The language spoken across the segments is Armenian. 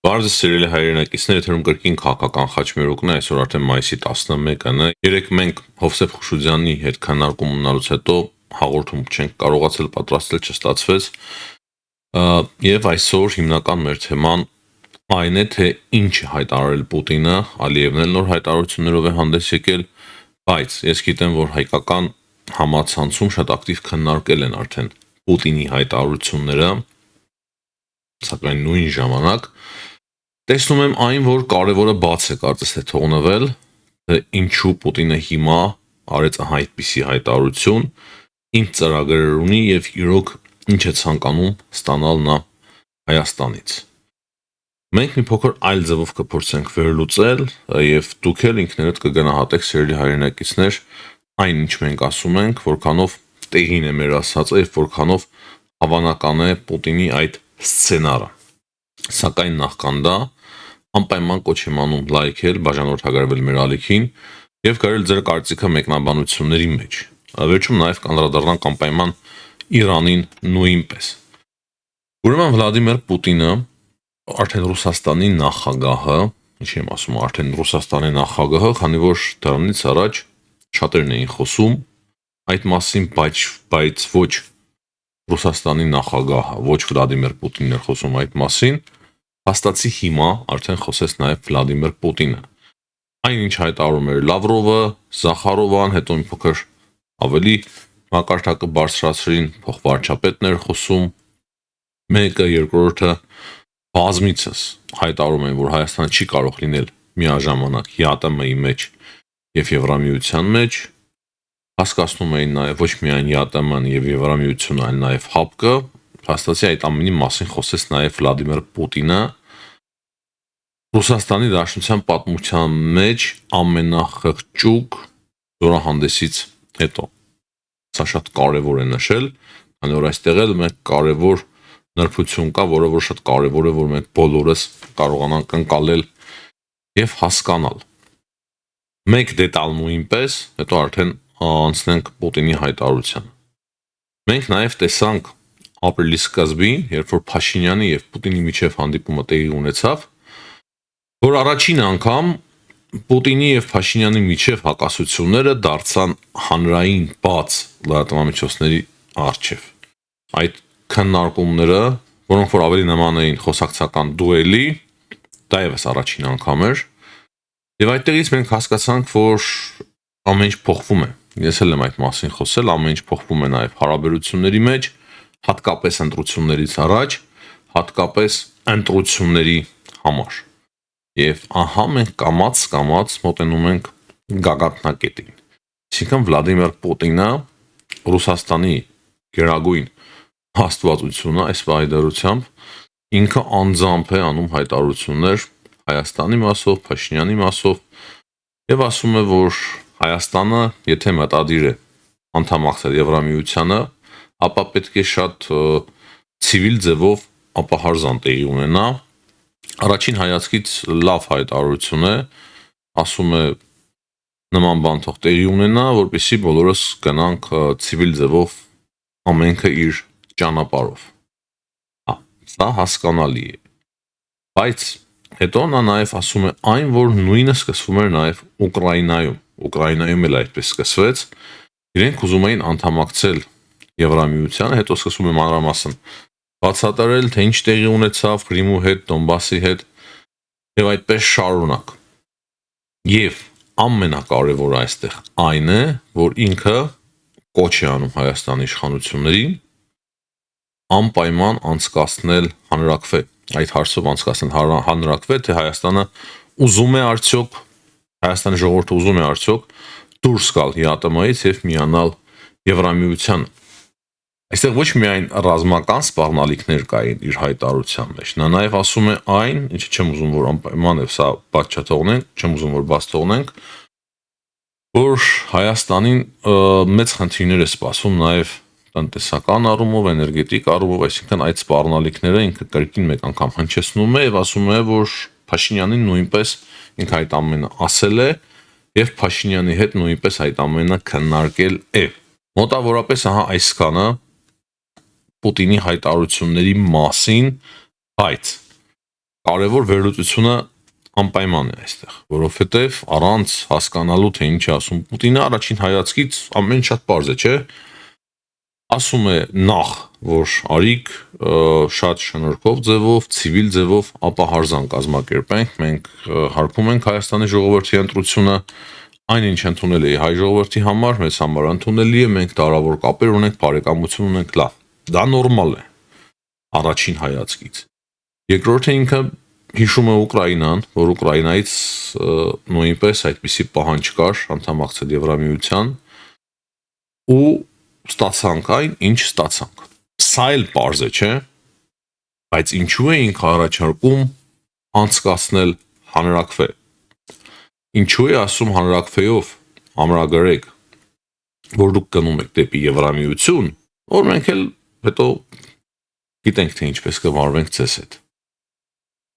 Բարձր սիրելի հայրենակիցներ, եթերում կրկին քաղաքական խաչմերուկն է, այսօր արդեն մայիսի 11-ն է։ Երեկ մենք Հովսեփ Խուշուձյանի հետ քննարկում ունենալուց հետո հաղորդում չենք կարողացել պատրաստել, չստացվեց։ Եվ այսօր հիմնական մեր թեման այն է, թե ինչ է հայտարարել Պուտինը, Ալիևն էլ նոր հայտարարություններով է հանդես եկել, բայց ես գիտեմ, որ հայկական համացանցում շատ ակտիվ քննարկել են արդեն Պուտինի հայտարարությունները, սակայն նույն ժամանակ տեսնում եմ այն, որ կարևորը բաց է կարծես թե թողնվել, թե ինչու Պուտինը հիմա արեց այդպիսի հայտարարություն, ինչ ծրագրեր ունի եւ իրոք ինչ է ցանկանում ստանալ նա Հայաստանից։ Մենք մի փոքր այլ ձևով կփորձենք վերլուծել եւ դուք էլ ինքներդ կգնահատեք սիրելի հայրենակիցներ այն ինչ մենք ասում ենք, որքանով տեղին է մեր ասածը եւ որքանով հավանական է Պուտինի այդ սցենարը։ Սակայն նախքան դա անպայման կոչ եմ անում լայքել, բաժանորդագրվել մեր ալիքին եւ գրել ձեր կարծիքը մեկնաբանությունների մեջ։ Վերջում նաեւ կանդրադառնանք անպայման Իրանին նույնպես։ Ուրեմն Վլադիմիր Պուտինը արդեն Ռուսաստանի նախագահը, ինչի եմ ասում, արդեն Ռուսաստանի նախագահը, քանի որ դրանից առաջ շատերն էին խոսում այդ մասին, բայց ոչ Ռուսաստանի նախագահը, ոչ Վլադիմիր Պուտինն էր խոսում այդ մասին, հաստատի հիմա արդեն խոսեց նաև Վլադիմիր Պուտինը։ Այնինչ հայտարարում էր Լավրովը, Զախարովան, հետո մի փոքր ավելի մակարդակը բարձրացրին, փոխվարչապետն էր խոսում, մեկը, երկրորդը բազմիցս հայտարարում են, որ Հայաստանը չի կարող լինել միաժամանակ ԵԱՏՄ-ի մեջ եւ Եվրամիության մեջ, հասկացնում էին նաև ոչ միայն ԵԱՏՄ-ն եւ Եվրամիությունը, այլ նաև ՀԱՊԿ-ը, հաստատի այդ ամենի մասին խոսեց նաև Վլադիմիր Պուտինը։ Ռուսաստանի Դաշնության պատմության մեջ ամենախղճուկ զորահանդեսից հետո։ Սա շատ կարևոր է նշել, քանի որ այստեղ էլ մեկ կարևոր նրբություն կա, որը որ շատ կարևոր է, որ մենք բոլորս կարողանանք ընկալել եւ հասկանալ։ Մեկ դետալ նույնպես, հետո արդեն անցնենք Պուտինի հայտարարությանը։ Մենք նաեւ տեսանք ապրիլի սկզբին, երբ որ Փաշինյանի եւ Պուտինի միջև հանդիպումը տեղի ունեցավ, որ առաջին անգամ Պուտինի եւ Փաշինյանի միջև հակասությունները դարձան հանրային բաց լրատվամիջոցների առջև։ Այդ քննարկումները, որոնք որ ավելի նման էին խոսակցական դուելի, դա եւս առաջին անգամ էր։ Եվ այդտեղից մենք հասկացանք, որ ամեն ինչ փոխվում է։ Ես էլ եմ այդ մասին խոսել, ամեն ինչ փոխվում է նաեւ հարաբերությունների մեջ, հատկապես ընտրություններից առաջ, հատկապես ընտրությունների համար։ Եվ ահա մենք կամաց մոտենում ենք գագաթնակետին։ Այսինքն Վլադիմիր Պուտինը Ռուսաստանի գերագույն հաստվածությունը այս վայրդարությամբ ինքը անձամբ է անում հայտարարություններ Հայաստանի մասով, Փաշինյանի մասով եւ ասում է, որ Հայաստանը, եթե մտադիր է անդամակցել Եվրամիությանը, ապա պետք է շատ ցիվիլ ձևով ապահարզան տեղի ունենա։ Առաջին հայացքից լավ հայտարարություն է, ասում է նման բան թող տեղի ունենա, որպեսզի բոլորս գնանք ցիվիլ ձևով ամենքը իր ճանապարհով։ Սա հասկանալի է։ Բայց հետո նա նաև ասում է այն, որ նույնը սկսվում էր նաև Ուկրաինայում։ Ուկրաինայում էլ այդպես սկսվեց։ Իրենք ուզում էին անդամակցել Եվրամիությանը, հետո սկսում է մանրամասն բացատրել, թե ինչ տեղի ունեցավ Կրիմու հետ, Դոնբասի հետ եւ այդպես շարունակ։ Եվ ամենակարևորը այստեղ այն է, որ ինքը կոչ է անում Հայաստանի իշխանություններին անպայման անցկացնել հանրակրվե, այդ հարցով անցկացնել հանրակրվե, թե Հայաստանը ուզում է արդյոք, Հայաստանի ժողովուրդը ուզում է արդյոք դուրս գալ ԵԱՏՄ-ից եւ միանալ Եվրամիությանը։ Այստեղ ոչ միայն ռազմական սպառնալիքներ կային իր հայտարարության մեջ, նա նաև ասում է այն, ինչը չեմ ուզում որ անպայման է սա բաց չթողնենք, չեմ ուզում որ բաց թողնենք, որ Հայաստանին մեծ խնդիրներ է սպասում նաև տնտեսական առումով, էներգետիկ առումով, այսինքն այդ սպառնալիքները ինքը կրկին մեկ անգամ հնչեցնում է եւ ասում է, որ Փաշինյանին նույնպես ինքը այդ ամենը ասել է եւ Փաշինյանի հետ նույնպես այդ ամենը քննարկել է։ Մոտավորապես ահա այսքանը Պուտինի հայտարարությունների մասին, բայց կարևոր վերլուծությունը անպայման է այստեղ, որովհետև առանց հասկանալու թե ինչ է ասում Պուտինը, առաջին հայացքից ամեն շատ պարզ է, չէ՞։ Ասում է նախ, որ արիք շատ շնորհքով ձևով, ցիվիլ ձևով ապահարզան կազմակերպենք, մենք հարբում ենք Հայաստանի ժողովրդի ընտրությունը, այնինչ ընդունել է հայ ժողովրդի համար, մեզ համար ընդունելի է, մենք տարավոր կապեր ունենք, բարեկամություն ունենք, լավ։ Դա նորմալ է առաջին հայացքից։ Երկրորդը ինքը հիշում է Ուկրաինան, որ Ուկրաինայից նույնպես այդպիսի պահանջ կար անդամակցել Եվրամիության ու ստացանք այն, ինչ ստացանք։ Սա էլ պարզ է, չէ՞։ Բայց ինչու է ինքը առաջարկում անցկացնել հանրաքվե։ Ինչու է ասում հանրաքվեով ամրագրեք, որ դուք գնում եք դեպի Եվրամիություն, որ մենք էլ հետո գիտենք թե ինչպես կվարվենք ձեզ հետ։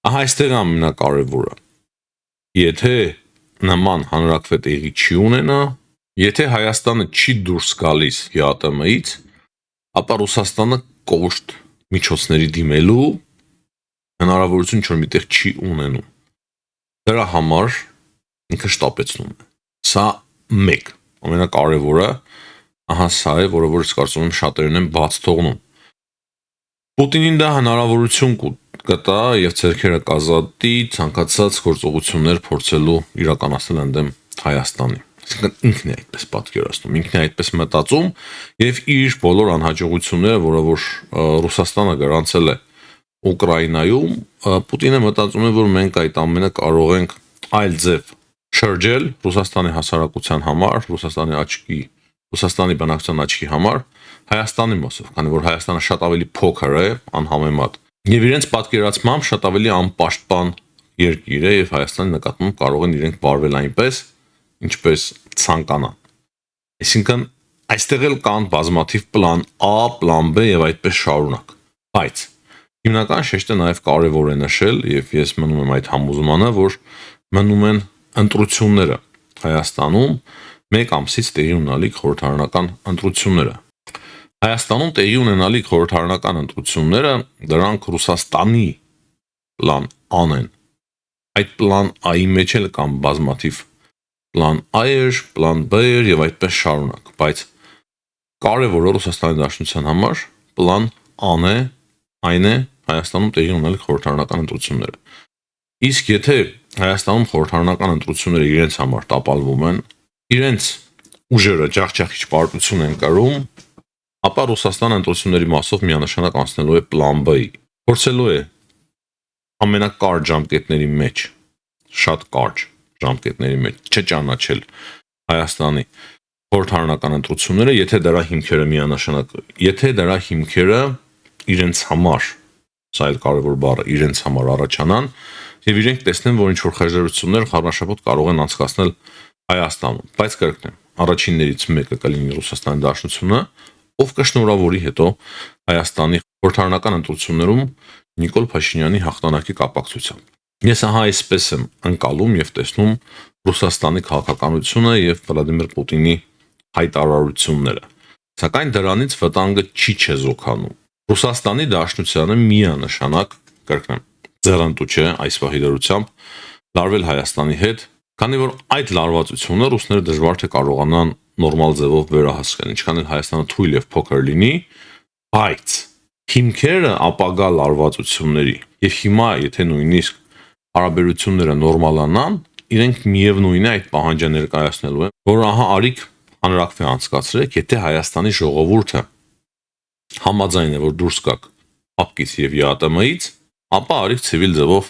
Ահա այստեղ ամենակարևորը։ Եթե նման հանրաքվե տեղի չի ունենա, եթե Հայաստանը չի դուրս գալիս ՀԱՏՄ-ից, ապա Ռուսաստանը կոշտ միջոցների դիմելու հնարավորություն ինչ-որ միտեղ չի ունենում։ Դրա համար ինքը շտապեցնում է։ Սա մեկ, ամենակարևորը, ահա սա է, որը որ կարծում եմ շատերն են բաց թողնում։ Պուտինին դա հնարավորություն կտա եւ ցերքերը կազատի ցանկացած գործողություններ փորձելու իրականացնել ընդդեմ Հայաստանի։ Այսինքն ինքն է այդպես պատկերացնում, ինքն է այդպես մտածում եւ իր բոլոր անհաջողությունները, որը որ Ռուսաստանը գրանցել է Ուկրաինայում, Պուտինը մտածում է, որ մենք այդ ամենը կարող ենք այլ ձև շրջել Ռուսաստանի հասարակության համար, Ռուսաստանի բնակչության աչքի համար, Հայաստանի մասով, քանի որ Հայաստանը շատ ավելի փոքր է, անհամեմատ, եւ իրենց պատկերացմամբ շատ ավելի անպաշտպան երկիր է եւ Հայաստանի նկատմամբ կարող են իրենք վարվել այնպես, ինչպես ցանկանան։ Այսինքն այստեղ էլ կան բազմաթիվ պլան A, պլան B եւ այդպես շարունակ։ Բայց հիմնական շեշտը նաեւ կարեւոր է նշել եւ ես մնում եմ այդ համոզմանը, որ մնում են ընտրությունները Հայաստանում 1 ամսից տեղի ունենալիք խորհրդարանական ընտրությունները։ Հայաստանում տեղի ունենալիք խորհրդարանական ընտրությունները դրանք Ռուսաստանի պլան A-ն են։ Այդ պլան A-ի մեջ էլ կան բազմաթիվ պլան A-եր, պլան B-եր եւ այդպես շարունակ, բայց կարևորը Ռուսաստանի Դաշնության համար պլան A-ն է, այն է Հայաստանում տեղի ունենալիք խորհրդարանական ընտրությունները։ Իսկ եթե Հայաստանում խորհրդարանական ընտրությունները իրենց համար տապալվում են, իրենց ուժերը ջախջախիչ պարտություն են կրում, ապա Ռուսաստանը ընտրությունների մասով միանշանակ անցնելու է պլան B-ի։ Փորձելու է ամենակարճ ժամկետների մեջ, շատ կարճ ժամկետների մեջ չճանաչել Հայաստանի խորհրդարանական ընտրությունները, եթե դրա հիմքերը իրենց համար, սա էլ կարևոր բառ է, իրենց համար առաջանան եւ իրենք տեսնեն, որ ինչ-որ խեղճերություններ խառնաշփոթ կարող են անցկացնել Հայաստանում, բայց կրկնեմ, առաջիններից մեկը կլինի Ռուսաստանի Դաշնությունը, ով կշնորհավորի հետո Հայաստանի խորհրդարանական ընտրություններում Նիկոլ Փաշինյանի հաղթանակի կապակցությամբ։ Ես ահա այսպես եմ ընկալում եւ տեսնում Ռուսաստանի քաղաքականությունը եւ Վլադիմիր Պուտինի հայտարարությունները։ Սակայն դրանից վտանգը չի չեզոքանում։ Ռուսաստանի Դաշնությանը միանշանակ, կրկնեմ, ձեռնտու չէ այս վահի դրությամբ լարվել Հայաստանի հետ, քանի որ այդ լարվածությունը ռուսները դժվար թե կարողանան նորմալ ձևով վերահսկել, ինչքան էլ Հայաստանը թույլ եւ փոքր լինի, բայց հիմքերը ապագա լարվածությունների եւ հիմա եթե նույնիսկ հարաբերությունները նորմալանան, իրենք միևնույն է այդ պահանջը ներկայացնելու են, որ ահա արիք հանրաքվե անցկացրեք, եթե Հայաստանի ժողովուրդը համաձայն է, որ դուրս գաք ԱՊԿ-ից եւ ՀԱՏՄ-ից, ապա արիք ցիվիլ ձևով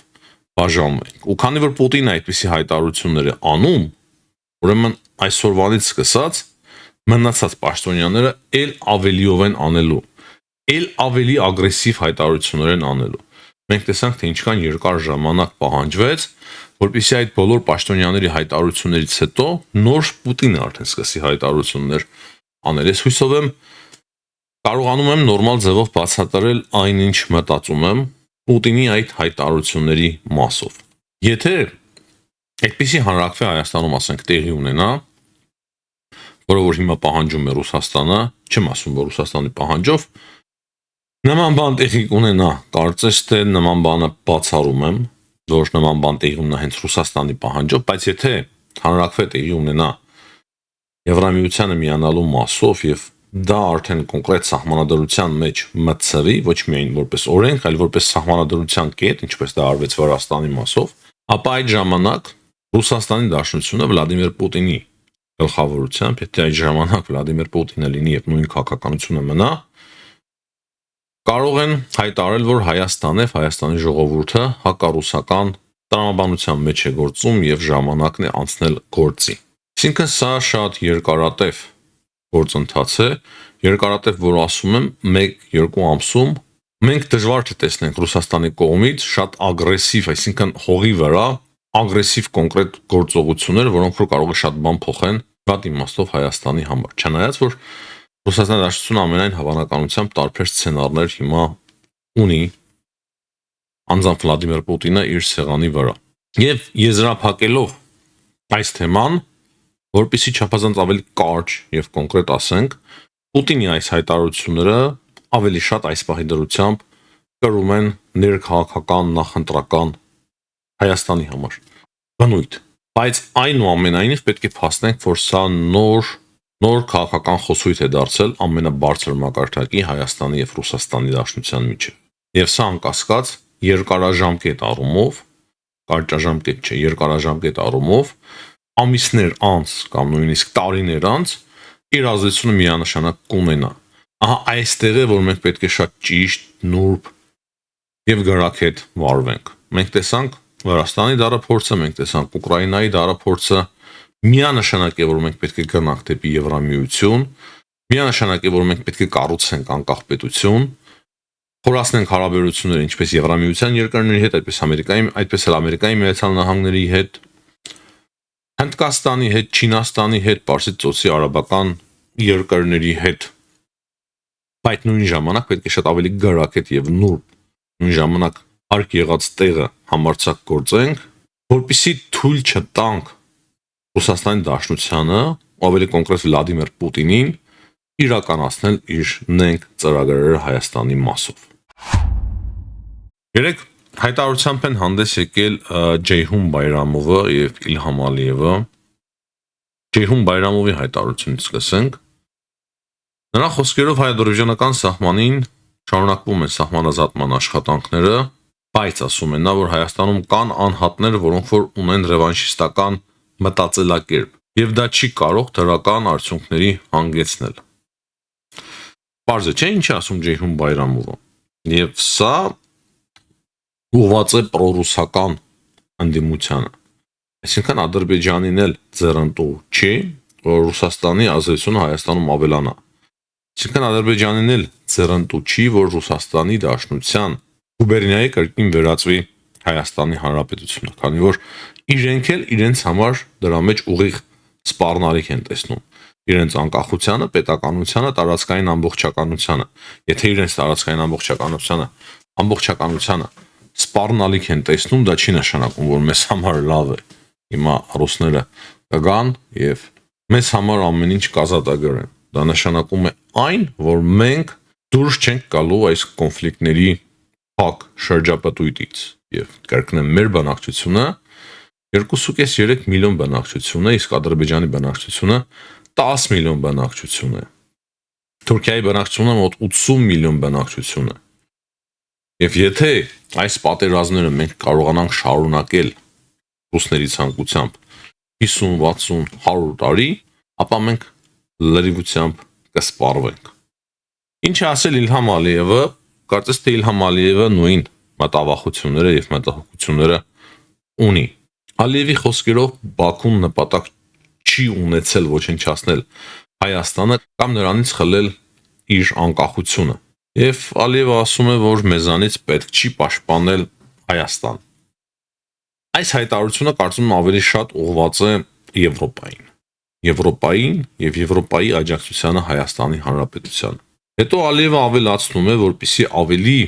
բաժանվենք։ Ու քանի որ Պուտինը այդպիսի հայտարարություններ է անում, ուրեմն այսօրվանից սկսած մնացած պաշտոնյաները ել ավելիով են անելու, ել ավելի ագրեսիվ հայտարարություններ են անելու։ Մենք տեսանք, թե ինչքան երկար ժամանակ պահանջվեց, որպեսզի այդ բոլոր պաշտոնյաների հայտարարություններից հետո նոր Պուտինը արդեն սկսի հայտարարություններ անել։ Ես հույսով եմ կարողանում եմ նորմալ ձևով բացատրել այնինչ մտածում եմ Պուտինի այդ հայտարարությունների մասով։ Եթե այդպիսի հանրաքվե Հայաստանում ասենք տեղի ունենա, որը որ հիմա պահանջում է Ռուսաստանը, չեմ ասում, որ Ռուսաստանի պահանջով, նման բան տեղի ունենա, կարծես թե նման բանը բացառում եմ, որ նման բան տեղի ունենա հենց Ռուսաստանի պահանջով, բայց եթե հանրաքվե տեղի ունենա Եվրամիությանը միանալու մասով եւ դա արդեն կոնկրետ սահմանադրության մեջ մտցվի, ոչ միայն որպես օրենք, այլ որպես սահմանադրության կետ, ինչպես դա արվեց Վրաստանի մասով, ապա այդ ժամանակ Ռուսաստանի Դաշնությունը Վլադիմիր Պուտինի գլխավորությամբ, եթե այդ ժամանակ Վլադիմիր Պուտինը լինի եւ նույն քաղաքականությունը մնա, կարող են հայտարարել, որ Հայաստանն եւ Հայաստանի ժողովուրդը հակառուսական տրամաբանության մեջ է գործում եւ ժամանակն է անցնել գործի։ Այսինքն սա շատ երկարատև գործընթաց է, երկարատև, որ ասում եմ 1-2 ամսում մենք դժվար չտեսնենք Ռուսաստանի կողմից շատ ագրեսիվ, այսինքն հողի վրա ագրեսիվ կոնկրետ գործողություններ, որոնք որ կարող է շատ բան փոխեն շատ իմաստով Հայաստանի համար։ Չնայած որ Ռուսաստանի Դաշնությունը ամենայն հավանականությամբ տարբեր սցենարներ հիմա ունի անձամբ Վլադիմիր Պուտինը իր սեղանի վրա։ Եվ եզրափակելով այս թեման, որպեսզի չափազանց ավելի կարճ եւ կոնկրետ ասենք, Պուտինի այս հայտարարությունները ավելի շատ այս պահի դրությամբ կրում են ներքաղաքական նախընտրական Հայաստանի համար բնույթ, բայց այնուամենայնիվ պետք է փաստենք, որ սա նոր քաղաքական խոսույթ է դարձել ամենաբարձր մակարդակի Հայաստանի եւ Ռուսաստանի Դաշնության միջեւ։ Եվ սա անկասկած երկարաժամկետ առումով, կարճաժամկետ չէ, երկարաժամկետ առումով ամիսներ անց կամ նույնիսկ տարիներ անց իր ազդեցությունը միանշանակ կունենա։ Ահա այստեղ է, որ մենք պետք է շատ ճիշտ, նուրբ եւ գրաքետ վարվենք։ Մենք տեսանք Վրաստանի դարափորձը, մենք տեսանք Ուկրաինայի դարափորձը, միանշանակ է, որ մենք պետք է գնանք դեպի Եվրամիություն, միանշանակ է, որ մենք պետք է կառուցենք անկախ պետություն, խորացնենք հարաբերությունները ինչպես Եվրամիության երկրների հետ, այդպես էլ Ամերիկայի Միացյալ Նահանգների հետ, Հնդկաստանի հետ, Չինաստանի հետ, Պարսից ծոցի արաբական երկրների հետ։ Բայց նույն ժամանակ պետք է շատ ավելի գրաքետ եւ նուրբ, նույն ժամանակ արկ եղած տեղը համարձակ գործենք, որպեսզի թույլ չտանք Ռուսաստանի Դաշնությանը, ավելի կոնկրետ Վլադիմիր Պուտինին, իրականացնել իր նենք ծրագրերը Հայաստանի մասով։ Երեք հայտարարությամբ են հանդես եկել Ջեյհուն Բայրամովը եւ Իլհամ Ալիևը։ Ջեյհուն Բայրամովի հայտարարությունից սկսենք։ Նրա խոսքերով հայ-ադրբեջանական սահմանին շարունակվում են սահմանազատման աշխատանքները, բայց ասում են նա, որ Հայաստանում կան անհատներ, որոնք որ ունեն ռևանշիստական մտածելակերպ, եւ դա չի կարող դրական արդյունքների հանգեցնել։ Պարզ է, չէ՞ ինչ է ասում Ջեյհուն Բայրամովը։ Եվ սա ուղղված է պրոռուսական ընդդիմությանը։ Այսինքն Ադրբեջանին էլ ձեռնտու չի, որ Ռուսաստանի ազդեցությունը Հայաստանում ավելանա։ Այսինքն Ադրբեջանին էլ ձեռնտու չի, որ Ռուսաստանի Դաշնության գուբերնիայի կրկին վերածվի Հայաստանի Հանրապետությունը, քանի որ իրենք էլ իրենց համար դրա մեջ ուղիղ սպառնալիք են տեսնում։ Իրենց անկախությանը, պետականությանը, տարածքային ամբողջականությանը։ Եթե իրենց տարածքային ամբողջականությանը սպառնալիք են տեսնում, դա չի նշանակում, որ մեզ համար լավ է։ Հիմա ռուսները կգան եւ մեզ համար ամեն ինչ կազատագրեն։ Դա նշանակում է այն, որ մենք դուրս չենք գալու այս կոնֆլիկտների փակ շրջապտույտից եւ կրկնեմ մեր բնակչությունը 2.5-3 միլիոն բնակչություն է, իսկ Ադրբեջանի բնակչությունը 10 միլիոն բնակչություն է։ Թուրքիայի բնակչությունը մոտ 80 միլիոն բնակչություն է։ Եվ եթե այս պատերազմները մենք կարողանանք շարունակել ռուսների ցանկությամբ 50, 60, 100 տարի, ապա մենք լրիվությամբ կսպառվենք։ Ինչ է ասել Իլհամ Ալիևը, կարծես թե Իլհամ Ալիևը նույն մտավախությունները եւ մտահոգությունները ունի։ Ալիևի խոսքերով Բաքուն նպատակ չի ունեցել ոչնչացնել Հայաստանը կամ նրանից խլել իր անկախությունը։ Եվ Ալիևը ասում է, որ մեզանից պետք չի պաշտպանել Հայաստան։ Այս հայտարարությունը կարծում եմ ավելի շատ ուղղված է Եվրոպային եւ Եվրոպայի աջակցությանը Հայաստանի Հանրապետությանը։ Հետո Ալիևը ավելացնում է, որպեսզի ավելի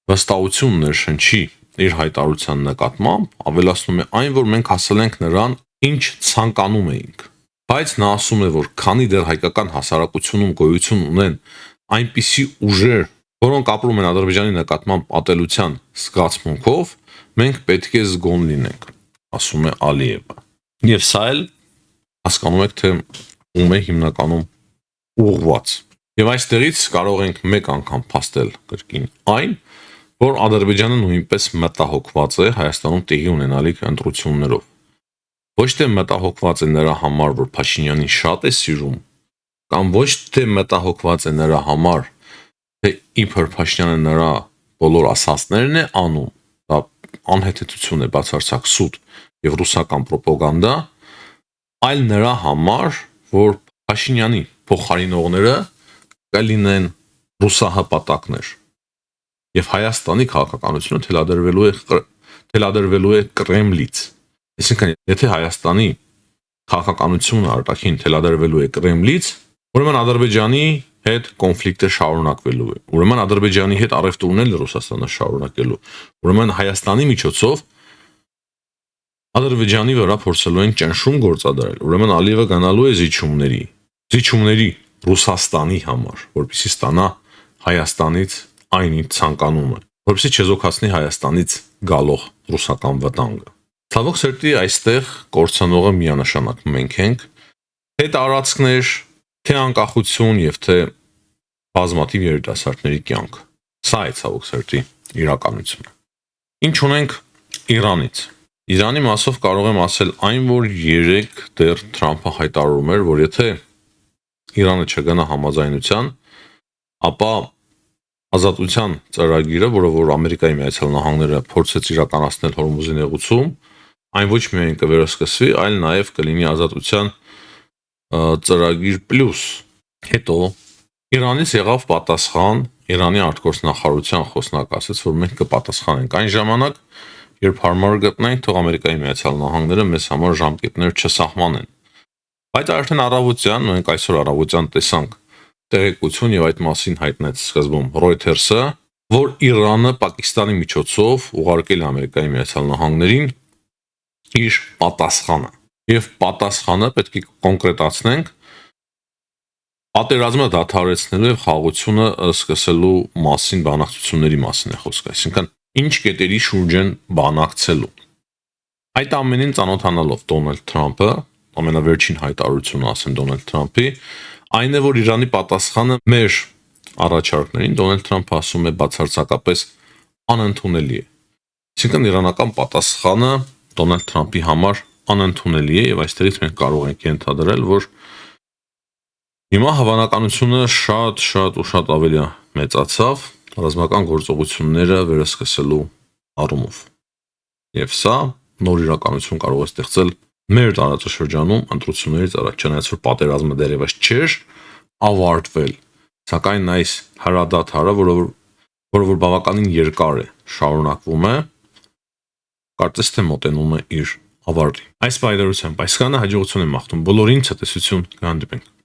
վստահություն ներշնչի իր հայտարարության նկատմամբ, ավելացնում է այն, որ մենք հասել ենք նրան, ինչ ցանկանում էինք։ Բայց նա ասում է, որ քանի դեռ հայկական հասարակությունում գոյություն ունեն այնպիսի ուժեր, որոնք ապրում են Ադրբեջանի նկատմամբ ատելության զգացմունքով, մենք պետք է զգոն լինենք, ասում է Ալիևը։ Եվ սա էլ հասկանում եք, թե ում է հիմնականում ուղղված։ Եվ այստեղից կարող ենք մեկ անգամ փաստել կրկին այն, որ Ադրբեջանը նույնպես մտահոգված է Հայաստանում տեղի ունենալիք ընտրություններով։ Ոչ թե մտահոգված է նրա համար, որ Փաշինյանին շատ է սիրում, կամ ոչ թե մտահոգված է նրա համար, թե իբր Փաշինյանը նրա բոլոր ասածներն է անում, դա անհեթեթություն է, բացարձակ սուտ եւ ռուսական ռոպագանդա, այլ նրա համար, որ Փաշինյանի փոխարինողները կլինեն ռուսահպատակներ եւ Հայաստանի քաղաքականությունը թելադրվելու է Կրեմլից։ Այսինքն, եթե Հայաստանի քաղաքականությունը արտաքին թելադրվելու է Կրեմլից, ուրեմն Ադրբեջանի հետ կոնֆլիկտը շարունակվելու է։ Ուրեմն Ադրբեջանի հետ առևտուրն էլ Ռուսաստանը շարունակելու։ Ուրեմն Հայաստանի միջոցով Ադրբեջանի վրա փորձելու են ճնշում գործադրել։ Ուրեմն Ալիևը գնալու է զիջումների Ռուսաստանի համար, որպեսզի ստանա Հայաստանից այն ինչ ցանկանում է, որպեսզի չեզոքացնի Հայաստանից գալող ռուսական վտանգը։ Ցավոք սերտի այստեղ կորցնողը միանշանակ մենք ենք, թե տարածքներ, թե անկախություն եւ թե բազմաթիվ երիտասարդների կյանք։ Սա է ցավոք սերտի իրականությունը։ Ինչ ունենք Իրանից։ Իրանի մասով կարող եմ ասել այն, որ երեք դեռ Թրամփը հայտարարում էր, որ եթե Իրանը չգնա համաձայնության, ապա ազատության ծրագիրը, որը որ Ամերիկայի Միացյալ Նահանգները փորձեց իրականացնել Հորմուզի նեղուցում, այն ոչ միայն կվերսկսվի, այլ նաև կլինի ազատության ծրագիր պլյուս։ Հետո Իրանից եղավ պատասխան, Իրանի արտգործնախարարության խոսնակ ասաց, որ մենք կպատասխանենք այն ժամանակ, երբ հարմար գտնենք, թող Ամերիկայի Միացյալ Նահանգները մեզ համար ժամկետներ չսահմանեն։ Բայց արդեն առավոտյան, մենք այսօր առավոտյան տեսանք տեղեկություն եւ այդ մասին հայտնեց սկզբում Reuters-ը, որ Իրանը Պակիստանի միջոցով ուղարկել է Ամերիկայի Միացյալ Նահանգներին իր պատասխանը։ Եվ պատասխանը պետք է կոնկրետացնենք պատերազմը դադարեցնելու եւ խաղաղությունը սկսելու մասին բանակցությունների մասին է խոսքը, այսինքն ինչ կետերի շուրջ են բանակցելու։ Այդ ամենին ծանոթանալով Դոնալդ Թրամփը, ամենավերջին հայտարարությունը ասեմ Դոնալդ Թրամփի, այն է, որ Իրանի պատասխանը մեր առաջարկներին Դոնալդ Թրամփը ասում է բացարձակապես անընդունելի է։ Այսինքն իրանական պատասխանը Դոնալդ Թրամփի համար անընդունելի է եւ այստեղից մենք կարող ենք ենթադրել, որ հիմա հավանականությունը շատ ավելի մեծացավ ռազմական գործողությունները վերսկսելու առումով։ Եվ սա նոր իրականություն կարող է ստեղծել մեր տարածաշրջանում ընտրություններից առաջ, չնայած որ պատերազմը դեռևս չէր ավարտվել, սակայն այս հրադադարը, որը որ բավականին երկար է, շարունակվում է, կարծես թե մոտենում է իր ավարտին։ Այս պայմանությամբ այսքանը հաջողություն եմ մաղթում բոլորին, ցտեսություն, կհանդիպենք։